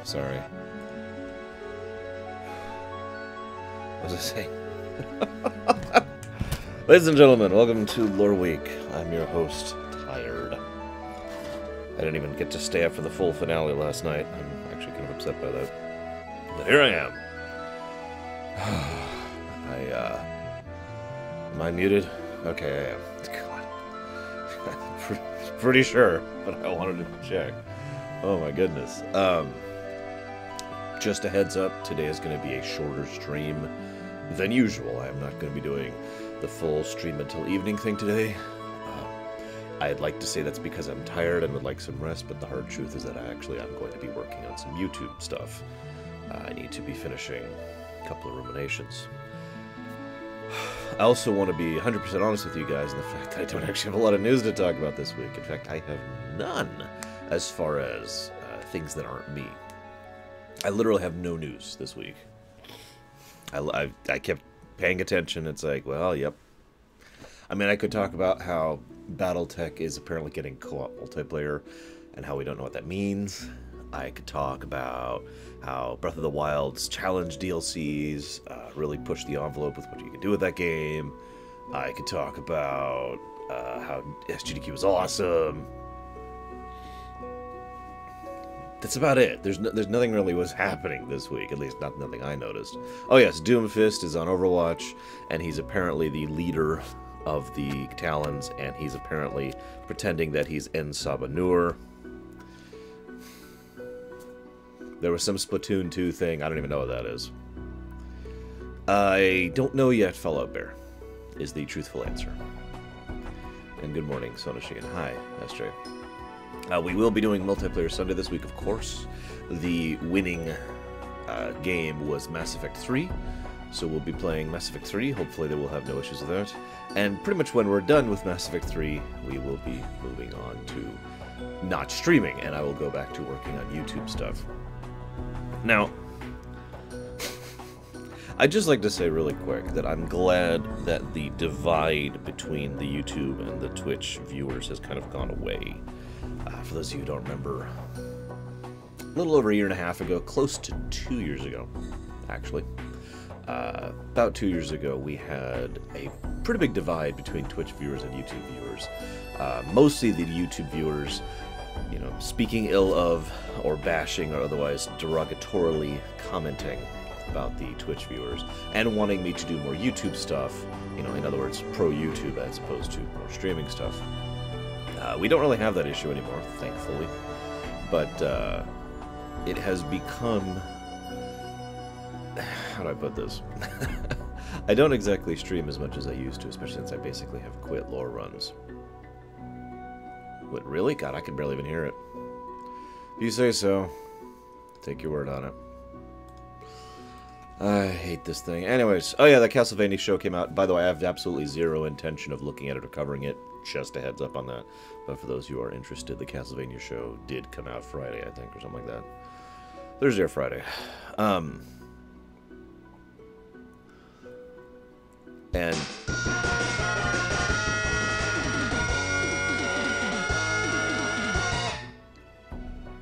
Sorry. What was I saying? Ladies and gentlemen, welcome to Loreweek. I'm your host, Tired. I didn't even get to stay up for the full finale last night. I'm actually kind of upset by that. But here I am. Am I muted? Okay, I am. God. Pretty sure, but I wanted to check. Oh my goodness. Just a heads up, today is going to be a shorter stream than usual. I am not going to be doing the full stream until evening thing today. I'd like to say that's because I'm tired and would like some rest, but the hard truth is that I'm going to be working on some YouTube stuff. I need to be finishing a couple of ruminations. I also want to be 100% honest with you guys in the fact that I don't actually have a lot of news to talk about this week. In fact, I have none as far as things that aren't me. I literally have no news this week. I kept paying attention. It's like, well, yep. I mean, I could talk about how Battletech is apparently getting co-op multiplayer and how we don't know what that means. I could talk about how Breath of the Wild's challenge DLCs really push the envelope with what you can do with that game. I could talk about how SGDQ is awesome. That's about it. There's nothing really was happening this week, at least nothing I noticed. Oh yes, Doomfist is on Overwatch, and he's apparently the leader of the Talons, and he's apparently pretending that he's En Sabanur. There was some Splatoon 2 thing. I don't even know what that is. I don't know yet, Fallout Bear, is the truthful answer. And good morning, Sonashigan. Hi, SJ. We will be doing Multiplayer Sunday this week, of course. The winning game was Mass Effect 3, so we'll be playing Mass Effect 3. Hopefully they will have no issues with that. And pretty much when we're done with Mass Effect 3, we will be moving on to not streaming, and I will go back to working on YouTube stuff. Now, I'd just like to say really quick that I'm glad that the divide between the YouTube and the Twitch viewers has kind of gone away. For those of you who don't remember, a little over a year and a half ago, close to 2 years ago, actually, about 2 years ago, we had a pretty big divide between Twitch viewers and YouTube viewers. Mostly the YouTube viewers, you know, speaking ill of or bashing or otherwise derogatorily commenting about the Twitch viewers and wanting me to do more YouTube stuff, you know, in other words, pro YouTube as opposed to more streaming stuff. We don't really have that issue anymore, thankfully, but it has become, how do I put this? I don't exactly stream as much as I used to, especially since I basically have quit lore runs. What, really? God, I can barely even hear it. If you say so, take your word on it. I hate this thing. Anyways, oh yeah, the Castlevania show came out. By the way, I have absolutely zero intention of looking at it or covering it. Just a heads up on that. But for those who are interested, the Castlevania show did come out Friday, I think, or something like that. Thursday or Friday. And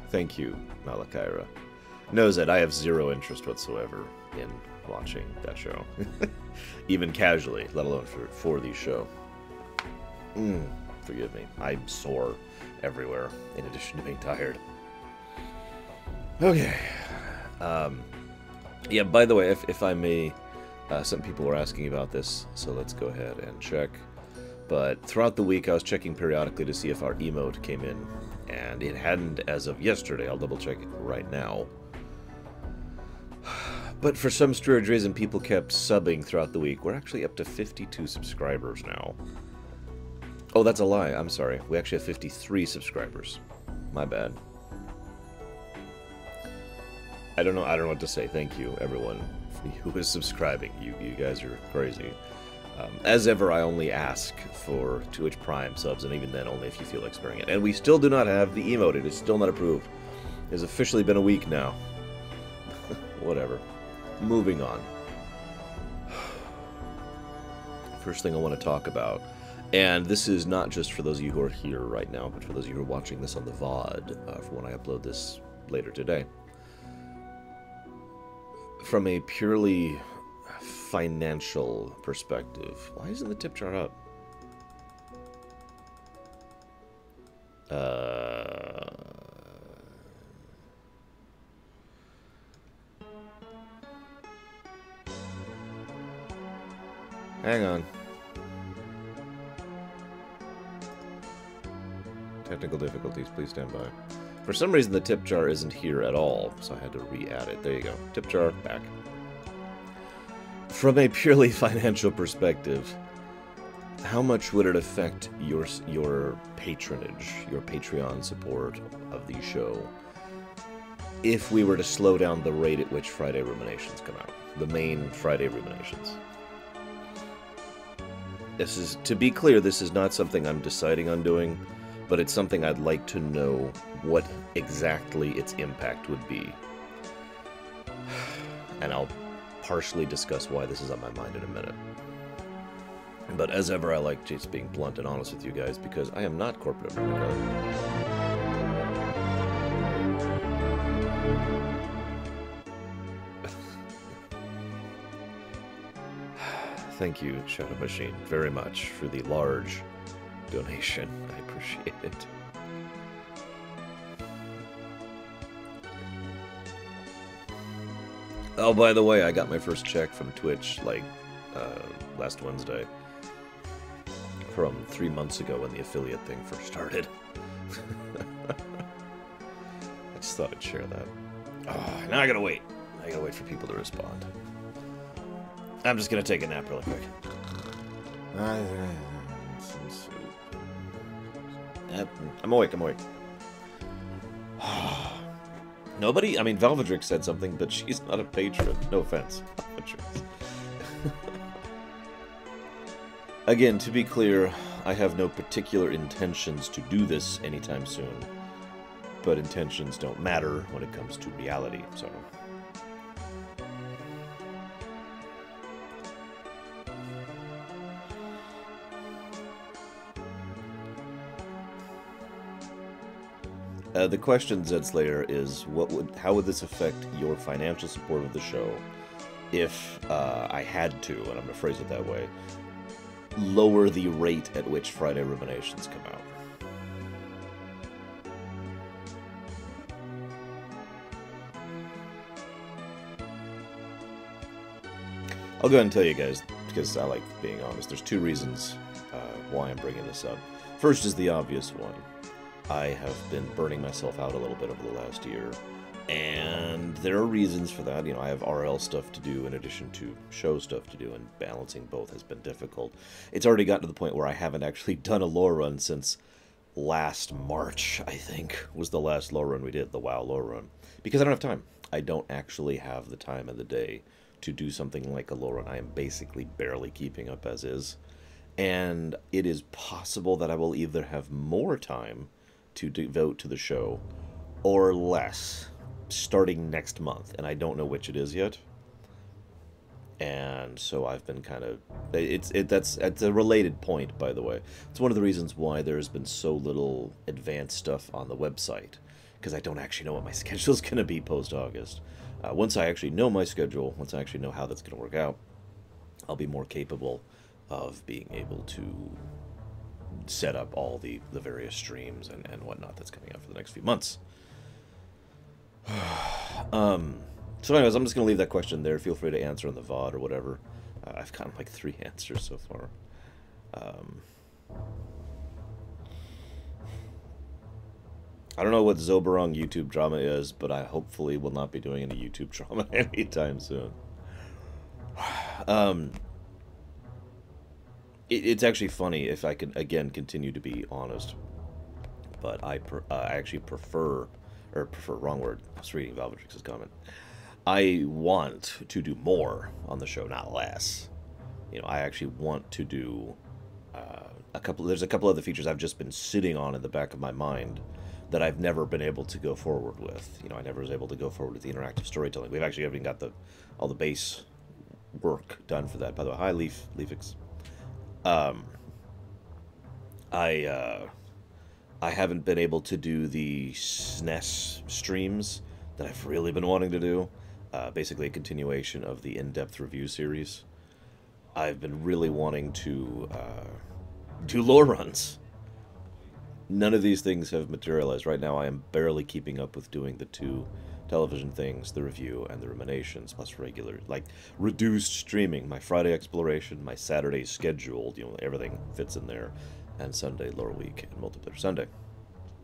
thank you, Malakaira. Knows that I have zero interest whatsoever in watching that show. Even casually, let alone for the show. Forgive me. I'm sore everywhere, in addition to being tired. Okay. Yeah, by the way, if I may, some people were asking about this, so let's go ahead and check. But throughout the week, I was checking periodically to see if our emote came in, and it hadn't as of yesterday. I'll double check it right now. But for some strange reason, people kept subbing throughout the week. We're actually up to 52 subscribers now. Oh, that's a lie. I'm sorry. We actually have 53 subscribers. My bad. I don't know what to say. Thank you, everyone who is subscribing. You guys are crazy. As ever, I only ask for Twitch Prime subs, and even then, only if you feel like sparing it. And we still do not have the emote. It is still not approved. It has officially been a week now. Whatever. Moving on. First thing I want to talk about, and this is not just for those of you who are here right now, but for those of you who are watching this on the VOD, for when I upload this later today. from a purely financial perspective, why isn't the tip jar up? Hang on. Technical difficulties, please stand by. For some reason, the tip jar isn't here at all, so I had to re-add it. There you go. Tip jar, back. From a purely financial perspective, how much would it affect your patronage, your Patreon support of the show, if we were to slow down the rate at which Friday Ruminations come out? The main Friday Ruminations. This is, to be clear, this is not something I'm deciding on doing, but it's something I'd like to know what exactly its impact would be. And I'll partially discuss why this is on my mind in a minute. But as ever, I like just being blunt and honest with you guys, because I am not corporate America. Thank you, Shadow Machine, very much for the large donation. I appreciate it. Oh, by the way, I got my first check from Twitch, like, last Wednesday. From 3 months ago when the affiliate thing first started. I just thought I'd share that. Oh, now I gotta wait. I gotta wait for people to respond. I'm just gonna take a nap really quick. Some soup. Yep, I'm awake, I'm awake. Nobody? I mean, Velvedrix said something, but she's not a patron. No offense, Velvedrix. Again, to be clear, I have no particular intentions to do this anytime soon. But intentions don't matter when it comes to reality, so... the question, Zed Slayer, is how would this affect your financial support of the show if I had to, and I'm going to phrase it that way, lower the rate at which Friday Ruminations come out? I'll go ahead and tell you guys, because I like being honest. There's two reasons why I'm bringing this up. First is the obvious one. I have been burning myself out a little bit over the last year, and there are reasons for that. You know, I have RL stuff to do in addition to show stuff to do, and balancing both has been difficult. It's already gotten to the point where I haven't actually done a lore run since last March, I think, was the last lore run we did, the WoW lore run, because I don't have time. I don't actually have the time of the day to do something like a lore run. I am basically barely keeping up as is, and it is possible that I will either have more time to devote to the show or less starting next month, and I don't know which it is yet. And so I've been kind of that's a related point, by the way. It's one of the reasons why there's been so little advanced stuff on the website, because I don't actually know what my schedule is going to be post-August. Once I actually know my schedule, once I actually know how that's going to work out, I'll be more capable of being able to set up all the various streams and whatnot that's coming out for the next few months. So anyways, I'm just going to leave that question there. Feel free to answer on the VOD or whatever. I've gotten like 3 answers so far. I don't know what Zoberong YouTube drama is, but I hopefully will not be doing any YouTube drama anytime soon. It's actually funny if I can, again, continue to be honest. But I actually prefer, wrong word, I was reading Valvatrix's comment. I want to do more on the show, not less. You know, I actually want to do there's a couple other features I've just been sitting on in the back of my mind that I've never been able to go forward with. You know, I never was able to go forward with the interactive storytelling. We've actually even got all the base work done for that. By the way, hi, Leafix. I haven't been able to do the SNES streams that I've really been wanting to do. basically a continuation of the in-depth review series. I've been really wanting to do lore runs. None of these things have materialized. Right now I am barely keeping up with doing the 2 television things, the review and the ruminations, plus regular, like, reduced streaming. My Friday exploration, my Saturday scheduled, everything fits in there, and Sunday Loreweek and Multiplayer Sunday.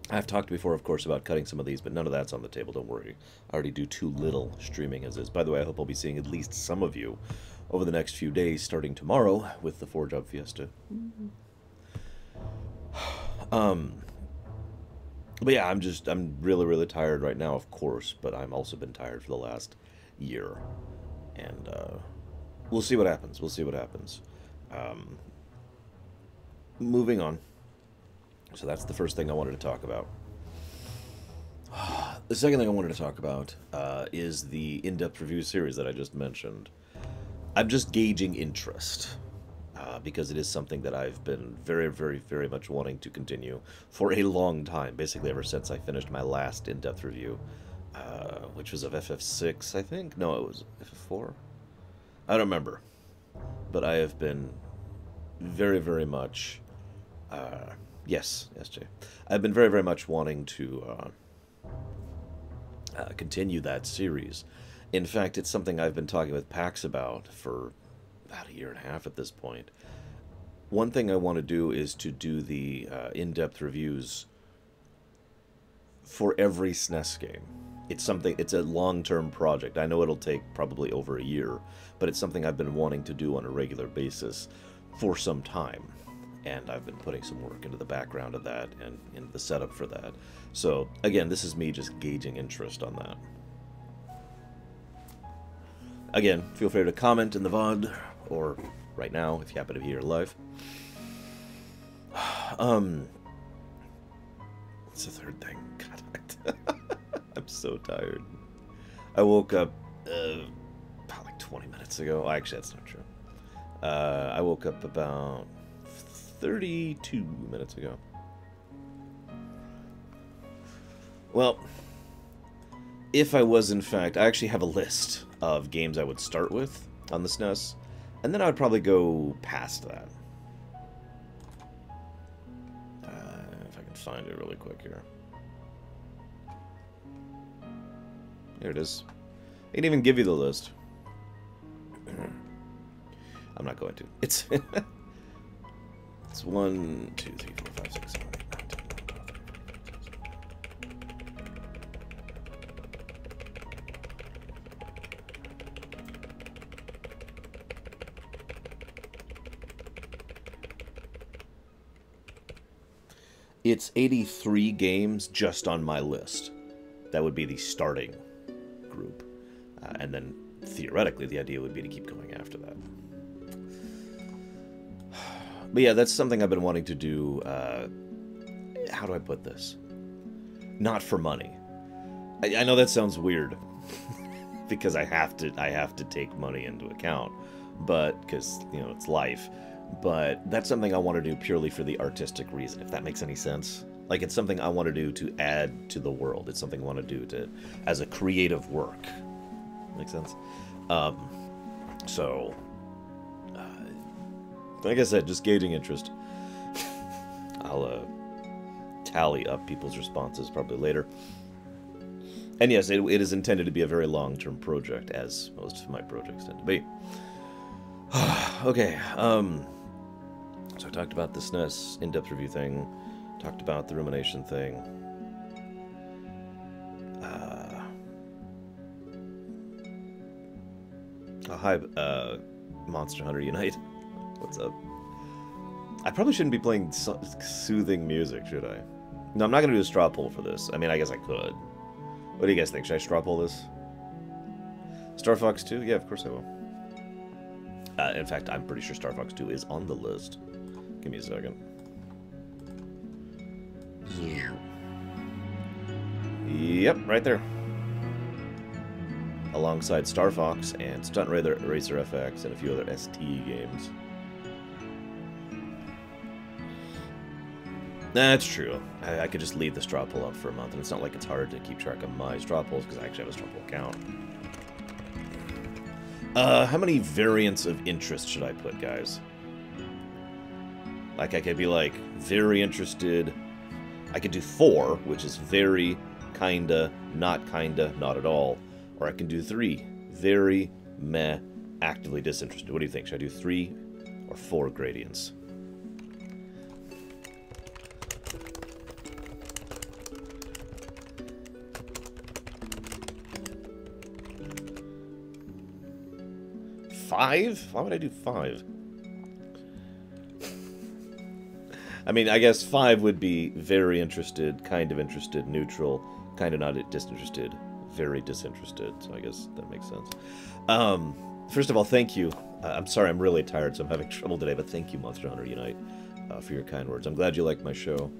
I've talked before, of course, about cutting some of these, but none of that's on the table, don't worry. I already do too little streaming as is. By the way, I hope I'll be seeing at least some of you over the next few days, starting tomorrow with the 4-job fiesta. But yeah, I'm really, really tired right now, of course, but I've also been tired for the last year. And, we'll see what happens. We'll see what happens. Moving on. So that's the first thing I wanted to talk about. The second thing I wanted to talk about is the in-depth review series that I just mentioned. I'm just gauging interest. Because it is something that I've been very, very, very much wanting to continue for a long time. Basically ever since I finished my last in-depth review, which was of FF6, I think? No, it was FF4? I don't remember. But I have been very, very much... yes, Jay. I've been very, very much wanting to continue that series. In fact, it's something I've been talking with Pax about for about a year and a half at this point. One thing I want to do is to do the in-depth reviews for every SNES game. It's a long-term project. I know it'll take probably over a year, but it's something I've been wanting to do on a regular basis for some time. And I've been putting some work into the background of that and into the setup for that. So, again, this is me just gauging interest on that. Again, feel free to comment in the VOD, or right now, if you happen to be here live. What's the third thing? God, I'm so tired. I woke up about like 20 minutes ago. Actually, that's not true. I woke up about 32 minutes ago. Well, if I was, in fact, I actually have a list of games I would start with on the SNES, and then I would probably go past that. If I can find it really quick here. Here it is. I can even give you the list. I'm not going to. It's 1, 2, 3, 4, 5, 6, 7, 8, 9, 10, 11, 12, 13, 14, 15. It's 83 games just on my list. That would be the starting group. And then, theoretically, the idea would be to keep going after that. But yeah, that's something I've been wanting to do, how do I put this? Not for money. I know that sounds weird, because I have to take money into account, but, because, you know, it's life. But that's something I want to do purely for the artistic reason, if that makes any sense. Like, it's something I want to do to add to the world. It's something I want to do as a creative work. Makes sense? So, like I said, just gauging interest. I'll tally up people's responses probably later. And yes, it is intended to be a very long-term project, as most of my projects tend to be. Okay, so I talked about the SNES in-depth review thing, talked about the rumination thing. Hi, Monster Hunter Unite. What's up? I probably shouldn't be playing soothing music, should I? No, I'm not going to do a straw poll for this. I mean, I guess I could. What do you guys think? Should I straw poll this? Star Fox 2? Yeah, of course I will. In fact, I'm pretty sure Star Fox 2 is on the list. Give me a second. Yep, right there. Alongside Star Fox and Stunt Racer FX and a few other ST games. That's true. I could just leave the straw poll up for a month, and it's not like it's hard to keep track of my straw polls, because I actually have a straw poll account. How many variants of interest should I put, guys? Like, I could be like, very interested. I could do 4, which is very, kinda, not at all. Or I can do 3, very, meh, actively disinterested. What do you think? Should I do 3 or 4 gradients? Five? Why would I do 5? I mean, I guess 5 would be very interested, kind of interested, neutral, kind of not disinterested, very disinterested. So I guess that makes sense. First of all, thank you. I'm sorry, I'm really tired, so I'm having trouble today, but thank you, Monster Hunter Unite, for your kind words. I'm glad you liked my show.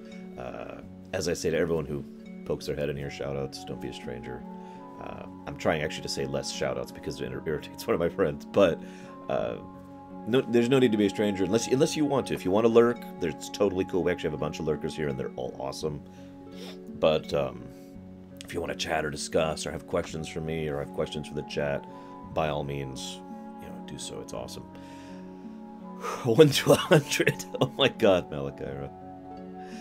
As I say to everyone who pokes their head in here, shout-outs, don't be a stranger. I'm trying actually to say less shout-outs because it irritates one of my friends, but no, there's no need to be a stranger unless you want to. If you want to lurk, it's totally cool. We actually have a bunch of lurkers here, and they're all awesome. But if you want to chat or discuss or have questions for me or have questions for the chat, by all means, do so. It's awesome. 1 to 100. Oh my god, Malachira.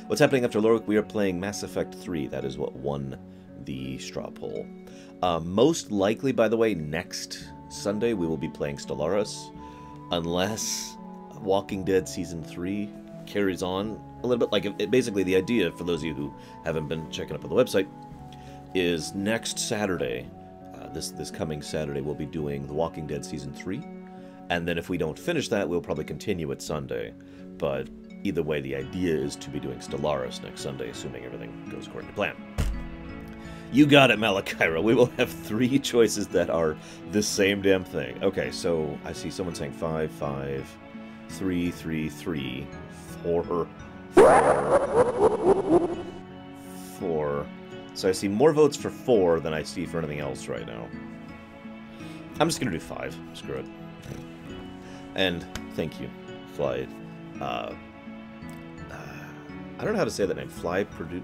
What's happening after Loreweek? We are playing Mass Effect 3. That is what won the straw poll. Most likely, by the way, next Sunday we will be playing Stellaris, unless Walking Dead Season 3 carries on a little bit. Like, basically, the idea, for those of you who haven't been checking up on the website, is next Saturday, this coming Saturday, we'll be doing The Walking Dead Season 3, and then if we don't finish that, we'll probably continue it Sunday. But either way, the idea is to be doing Stellaris next Sunday, assuming everything goes according to plan. You got it, Malachira. We will have 3 choices that are the same damn thing. Okay, so I see someone saying 5, 5, 3, 3, 3, 4, 4, 4. So I see more votes for 4 than I see for anything else right now. I'm just going to do 5. Screw it. And thank you, Fly. I don't know how to say that name. Fly Purdue?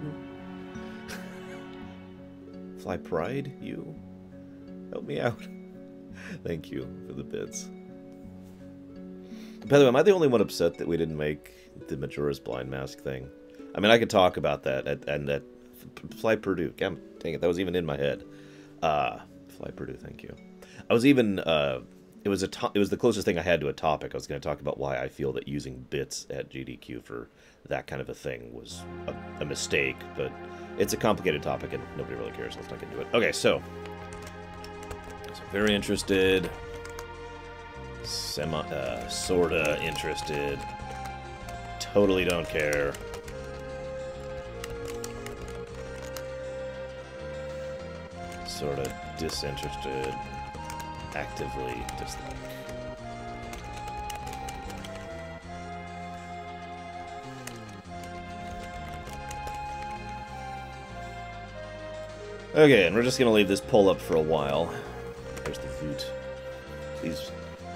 Fly Pride? You? Help me out. Thank you for the bits. By the way, am I the only one upset that we didn't make the Majora's Blind Mask thing? I mean, I could talk about that, and that Fly Purdue. Dang it, that was even in my head. Fly Purdue, thank you. I was even, it was the closest thing I had to a topic. I was going to talk about why I feel that using bits at GDQ for that kind of a thing was a mistake, but it's a complicated topic and nobody really cares. Let's not get into it. Okay, so very interested, sorta interested, totally don't care, sorta disinterested, actively dislike. Okay, and we're just gonna leave this poll up for a while. There's the vote.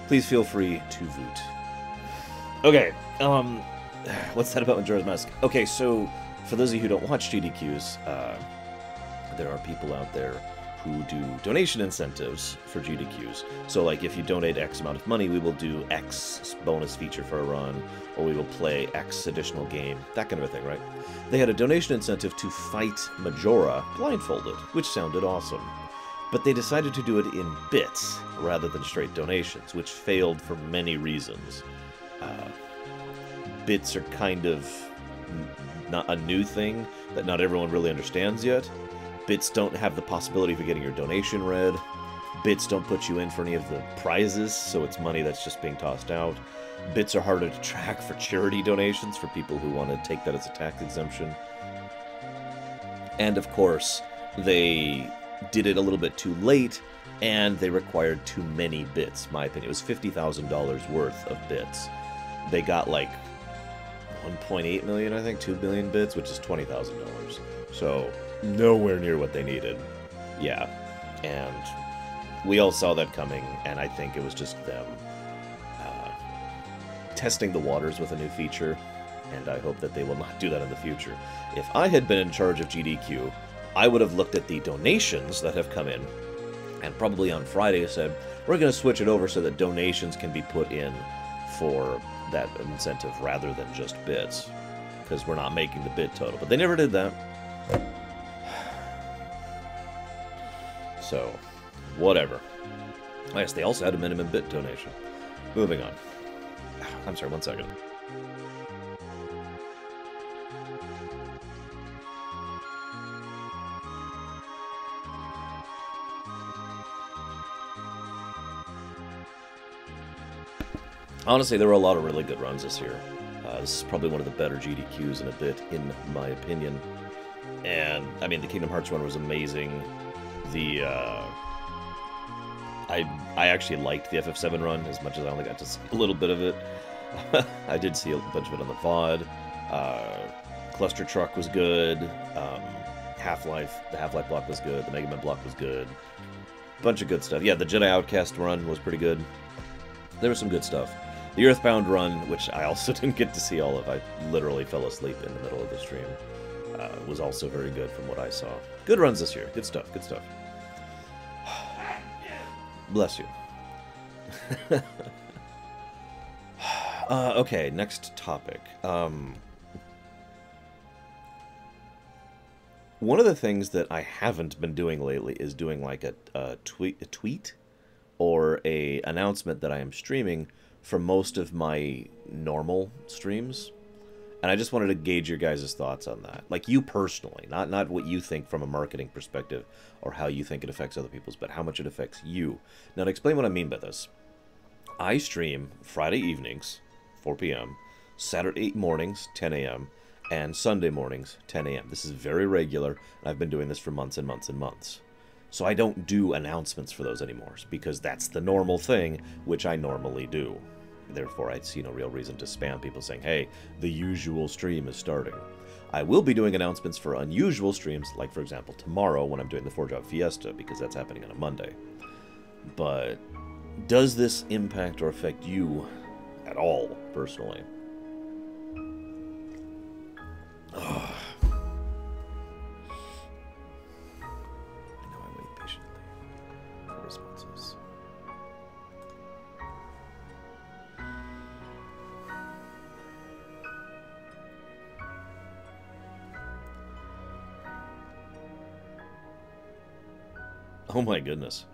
Please feel free to vote. Okay, what's that about Majora's Mask? Okay, so for those of you who don't watch GDQs, there are people out there who do donation incentives for GDQs. So, like, if you donate X amount of money, we will do X bonus feature for a run, or we will play X additional game, that kind of a thing, right? They had a donation incentive to fight Majora blindfolded, which sounded awesome. But they decided to do it in bits, rather than straight donations, which failed for many reasons. Bits are kind of not a new thing that not everyone really understands yet. Bits don't have the possibility for getting your donation read. Bits don't put you in for any of the prizes, so it's money that's just being tossed out. Bits are harder to track for charity donations, for people who want to take that as a tax exemption. And of course, they did it a little bit too late, and they required too many bits, in my opinion. It was $50,000 worth of bits. They got like 1.8 million, I think, 2 billion bits, which is $20,000. So nowhere near what they needed. Yeah, and we all saw that coming, and I think it was just them testing the waters with a new feature, and I hope that they will not do that in the future. If I had been in charge of GDQ, I would have looked at the donations that have come in and probably on Friday said, we're going to switch it over so that donations can be put in for that incentive rather than just bits, because we're not making the bit total. But they never did that. So, whatever. Yes, they also had a minimum bit donation. Moving on. I'm sorry, 1 second. Honestly, there were a lot of really good runs this year. This is probably one of the better GDQs in a bit, in my opinion. And, I mean, the Kingdom Hearts run was amazing. The, I actually liked the FF7 run as much as I only got to see a little bit of it. I did see a bunch of it on the VOD. Cluster Truck was good. Half-Life, the Half-Life block was good. The Mega Man block was good. Bunch of good stuff. Yeah, the Jedi Outcast run was pretty good. There was some good stuff. The Earthbound run, which I also didn't get to see all of, I literally fell asleep in the middle of the stream, was also very good from what I saw. Good runs this year. Good stuff, good stuff. Bless you. Okay, next topic. One of the things that I haven't been doing lately is doing like a tweet or a announcement that I am streaming for most of my normal streams. And I just wanted to gauge your guys' thoughts on that. Like, you personally, not what you think from a marketing perspective or how you think it affects other people's, but how much it affects you. Now, to explain what I mean by this, I stream Friday evenings, 4 p.m., Saturday mornings, 10 a.m., and Sunday mornings, 10 a.m. This is very regular, and I've been doing this for months and months and months. So I don't do announcements for those anymore, because that's the normal thing, which I normally do. Therefore, I see no real reason to spam people saying, hey, the usual stream is starting. I will be doing announcements for unusual streams, like, for example, tomorrow when I'm doing the 4-Job Fiesta, because that's happening on a Monday. But does this impact or affect you at all, personally? Ugh. Responses. Oh my goodness.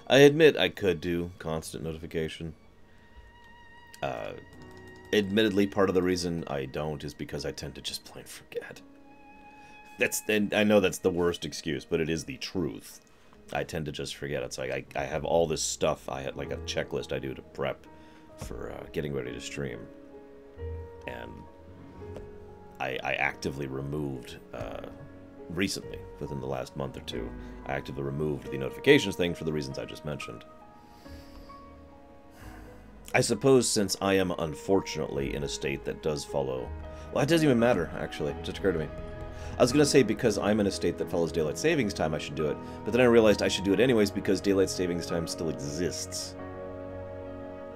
I admit I could do constant notification. Admittedly, part of the reason I don't is because I tend to just plain forget. And I know that's the worst excuse, but it is the truth. I tend to just forget. It's like I have all this stuff. I had like a checklist I do to prep for getting ready to stream. And I actively removed... recently, within the last month or two, I actively removed the notifications thing for the reasons I just mentioned. I suppose since I am unfortunately in a state that does follow... Well, it doesn't even matter, actually. It just occurred to me. I was going to say because I'm in a state that follows daylight savings time, I should do it. But then I realized I should do it anyways because daylight savings time still exists.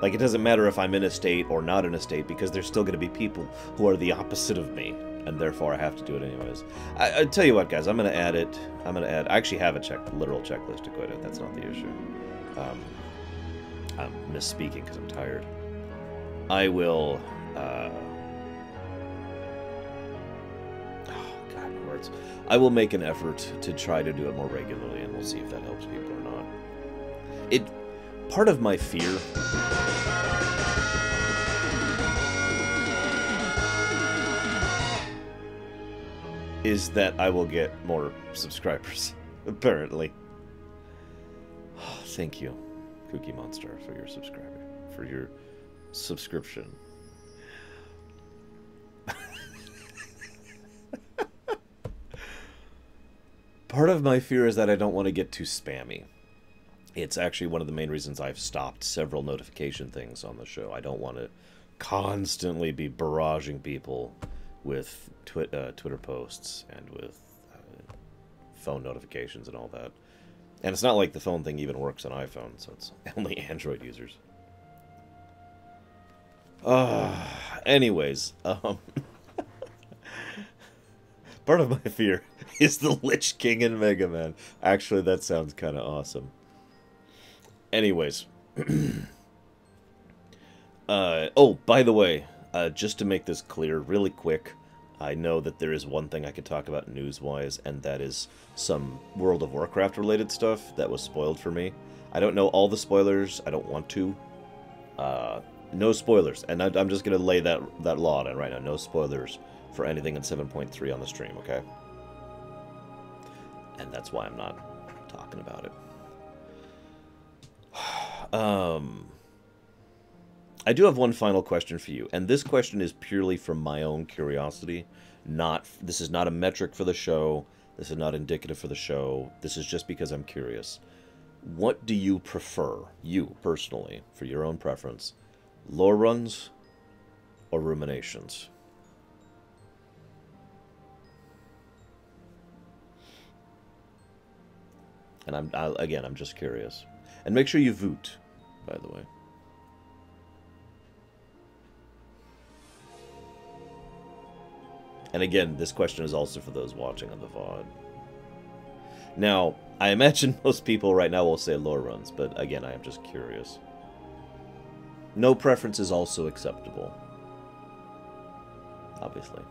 Like, it doesn't matter if I'm in a state or not in a state because there's still going to be people who are the opposite of me. And therefore I have to do it anyways. I tell you what, guys, I'm going to add it. I'm going to add... I actually have a literal checklist to quit it. That's not the issue. I'm misspeaking because I'm tired. I will... oh, God, my words. I will make an effort to try to do it more regularly, and we'll see if that helps people or not. Part of my fear... is that I will get more subscribers, apparently. Oh, thank you, Cookie Monster, for your subscription. Part of my fear is that I don't want to get too spammy. It's actually one of the main reasons I've stopped several notification things on the show. I don't want to constantly be barraging people with Twitter posts and with phone notifications and all that. And it's not like the phone thing even works on iPhone, so it's only Android users. Anyways, part of my fear is the Lich King in Mega Man. Actually, that sounds kind of awesome. Anyways. Oh, by the way, just to make this clear really quick, I know that there is one thing I could talk about news-wise, and that is some World of Warcraft-related stuff that was spoiled for me. I don't know all the spoilers. I don't want to. No spoilers. And I'm just going to lay that law on it right now. No spoilers for anything in 7.3 on the stream, okay? And that's why I'm not talking about it. I do have one final question for you, and this question is purely from my own curiosity. This is not a metric for the show. This is not indicative for the show. This is just because I'm curious. What do you prefer, you personally, for your own preference, lore runs or ruminations? And I'm just curious. And make sure you vote, by the way. And again, this question is also for those watching on the VOD. Now, I imagine most people right now will say lore runs, but again, I am just curious. No preference is also acceptable. Obviously.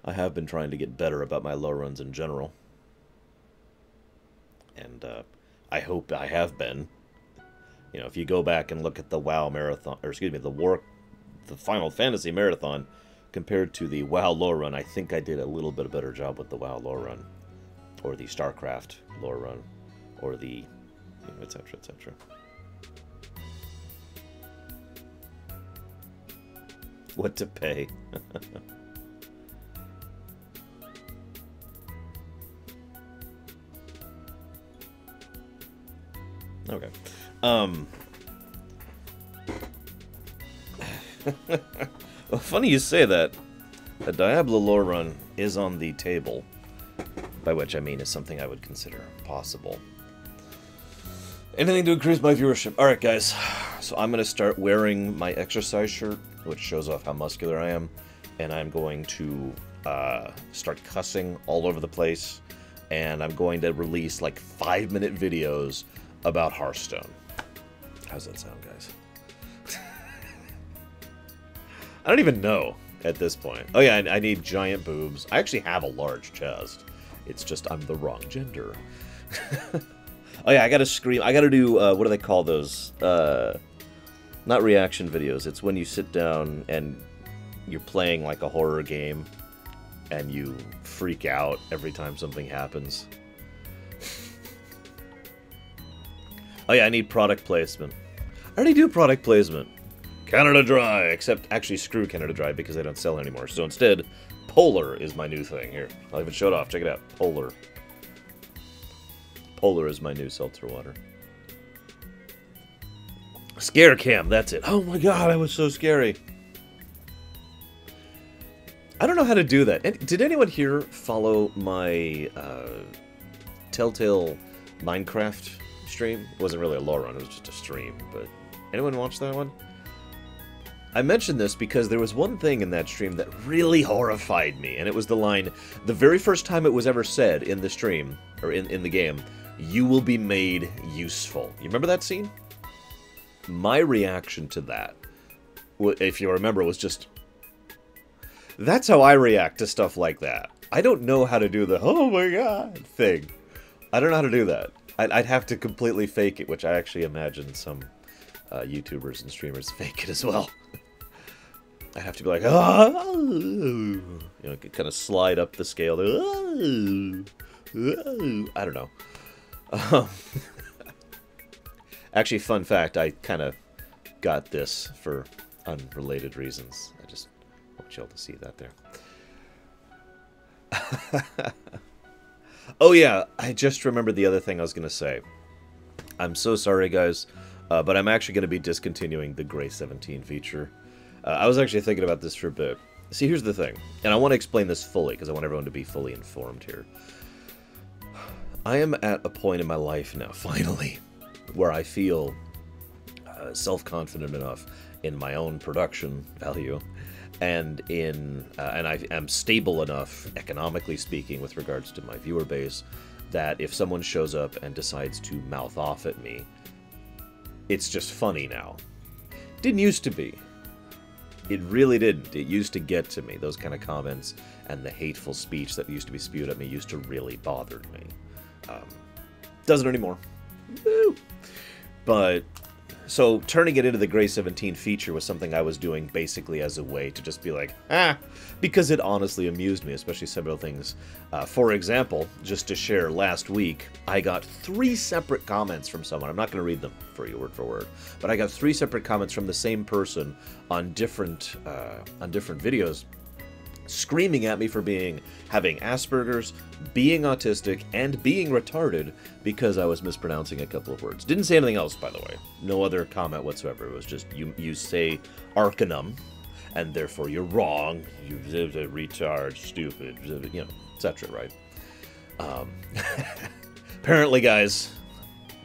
I have been trying to get better about my lore runs in general. And I hope I have been. You know, if you go back and look at the WoW marathon, or excuse me, the Final Fantasy marathon compared to the WoW lore run, I think I did a little bit better job with the WoW lore run, or the StarCraft lore run, or the, you know, etc., etc. What to pay? Okay. Well, funny you say that. A Diablo lore run is on the table, by which I mean is something I would consider possible. Anything to increase my viewership. Alright, guys. So I'm going to start wearing my exercise shirt, which shows off how muscular I am, and I'm going to start cussing all over the place, and I'm going to release like 5-minute videos about Hearthstone. How's that sound, guys? I don't even know at this point. Oh yeah, I need giant boobs. I actually have a large chest. It's just I'm the wrong gender. Oh yeah, I gotta scream. I gotta do, what do they call those? Not reaction videos. It's when you sit down and you're playing like a horror game and you freak out every time something happens. Oh yeah, I need product placement. I already do product placement. Canada Dry, except actually screw Canada Dry because I don't sell it anymore. So instead, Polar is my new thing. Here, I'll even show it off. Check it out. Polar. Polar is my new seltzer water. Scare cam, that's it. Oh my god, I was so scary. I don't know how to do that. Did anyone here follow my Telltale Minecraft stream? It wasn't really a lore run, it was just a stream, but anyone watch that one? I mentioned this because there was one thing in that stream that really horrified me, and it was the line, the very first time it was ever said in the stream, or in the game, you will be made useful. You remember that scene? My reaction to that, if you remember, was just, that's how I react to stuff like that. I don't know how to do the, oh my god, thing. I don't know how to do that. I'd have to completely fake it, which I actually imagine some YouTubers and streamers fake it as well. I'd have to be like, oh, you know, kind of slide up the scale. Oh, I don't know. Actually, fun fact, I kind of got this for unrelated reasons. I just want y'all to see that there. Oh yeah, I just remembered the other thing I was going to say. I'm so sorry, guys, but I'm actually going to be discontinuing the Gray 17 feature. I was actually thinking about this for a bit. See, here's the thing, and I want to explain this fully, because I want everyone to be fully informed here. I am at a point in my life now, finally, where I feel self-confident enough in my own production value, and I am stable enough, economically speaking, with regards to my viewer base, that if someone shows up and decides to mouth off at me, it's just funny now. Didn't used to be. It really didn't. It used to get to me. Those kind of comments and the hateful speech that used to be spewed at me used to really bother me. Doesn't anymore. Woo! But, so turning it into the Gray 17 feature was something I was doing basically as a way to just be like, because it honestly amused me, especially several things. For example, just to share, last week, I got 3 separate comments from someone. I'm not going to read them for you word for word, but I got 3 separate comments from the same person on different videos, screaming at me for having Asperger's, being autistic, and being retarded because I was mispronouncing a couple of words. Didn't say anything else, by the way. No other comment whatsoever. It was just, you say Arcanum, and therefore you're wrong, you retard, stupid, you know, etc., right? Apparently, guys,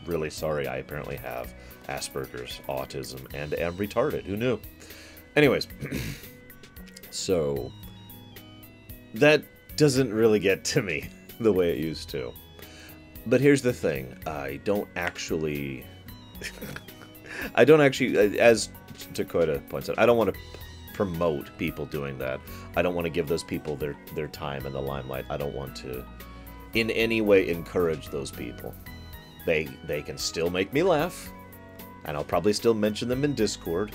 really sorry, I apparently have Asperger's, autism, and am retarded. Who knew? Anyways, so that doesn't really get to me the way it used to. But here's the thing, I don't actually, as Dakota points out, I don't want to promote people doing that. I don't want to give those people their time in the limelight. I don't want to in any way encourage those people. They can still make me laugh, and I'll probably still mention them in Discord,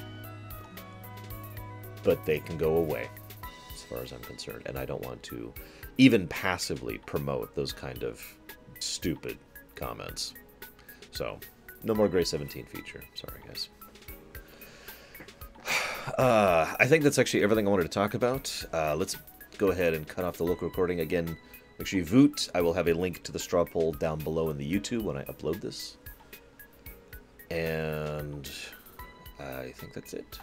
but they can go away as far as I'm concerned, and I don't want to even passively promote those kind of stupid comments. So, no more Gray 17 feature. Sorry, guys. I think that's actually everything I wanted to talk about. Let's go ahead and cut off the local recording again. Make sure you vote. I will have a link to the straw poll down below in the YouTube when I upload this. And I think that's it.